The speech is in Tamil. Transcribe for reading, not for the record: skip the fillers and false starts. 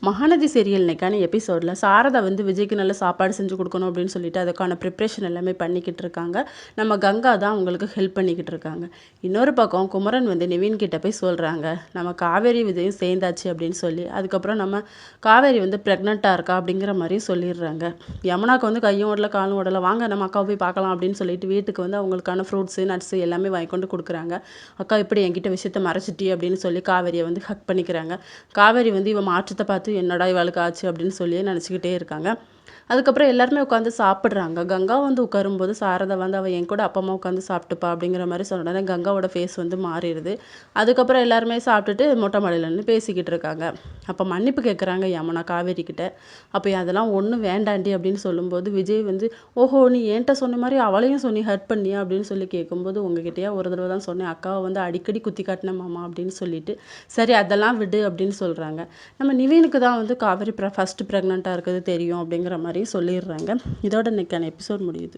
மகாநதி சீரியல் இன்னைக்கான எபிசோடில் சாரதா வந்து விஜய்க்கு நல்ல சாப்பாடு செஞ்சு கொடுக்கணும் அப்படின்னு சொல்லிட்டு அதுக்கான ப்ரிப்ரேஷன் எல்லாமே பண்ணிக்கிட்டு இருக்காங்க. நம்ம கங்கா தான் அவங்களுக்கு ஹெல்ப் பண்ணிக்கிட்டு இருக்காங்க. இன்னொரு பக்கம் குமரன் வந்து நிவின் கிட்ட போய் சொல்கிறாங்க, நம்ம காவேரி விஜயும் சேர்ந்தாச்சு அப்படின்னு சொல்லி. அதுக்கப்புறம் நம்ம காவேரி வந்து ப்ரெக்னெண்ட்டாக இருக்கா அப்படிங்கிற மாதிரி சொல்லிடுறாங்க. யமுனாக்கு வந்து கையும் ஓடல காலும் ஓடலை, வாங்க நம்ம அக்காவை போய் பார்க்கலாம் அப்படின்னு சொல்லிட்டு வீட்டுக்கு வந்து அவங்களுக்கான ஃப்ரூட்ஸு நட்ஸு எல்லாமே வாங்கி கொண்டு கொடுக்குறாங்க. அக்கா இப்படி என்கிட்ட விஷயத்த மறைச்சிட்டி அப்படின்னு சொல்லி காவேரியை வந்து ஹக் பண்ணிக்கிறாங்க. காவேரி வந்து இவன் மாற்றத்தை பார்த்து என்னடா இவளுக்கு ஆச்சு அப்படின்னு சொல்லி நினச்சிக்கிட்டே இருக்காங்க. அதுக்கப்புறம் எல்லாருமே உட்காந்து சாப்பிட்றாங்க. கங்கா வந்து உட்காரும்போது சாரதா வந்து அவள் என் கூட அப்பா அம்மா உட்காந்து சாப்பிட்டுப்பா அப்படிங்கிற மாதிரி சொன்னோடனே கங்காவோட ஃபேஸ் வந்து மாறிடுது. அதுக்கப்புறம் எல்லாருமே சாப்பிட்டுட்டு மொட்டை மாடியில் நின்று பேசிக்கிட்டு இருக்காங்க. அப்போ மன்னிப்பு கேட்குறாங்க யமுனா காவேரி கிட்ட. அப்போ அதெல்லாம் ஒன்றும் வேண்டாண்டி அப்படின்னு சொல்லும்போது விஜய் வந்து, ஓஹோ நீ என்கிட்ட சொன்ன மாதிரி அவளையும் சொன்னி ஹர்ட் பண்ணியா அப்படின்னு சொல்லி கேட்கும்போது, உங்ககிட்டயா ஒரு தடவை தான் சொன்னேன், அக்காவை வந்து அடிக்கடி குத்தி காட்டினேன் மாமா அப்படின்னு சொல்லிட்டு, சரி அதெல்லாம் விடு அப்படின்னு சொல்கிறாங்க. நம்ம நிவினுக்கு தான் வந்து காவேரி ஃபஸ்ட்டு ப்ரெக்னெண்ட்டாக இருக்கிறது தெரியும் அப்படிங்கிற மாதிரி சொல்லிடுறாங்க. இதோட இன்னைக்கான எபிசோட் முடியுது.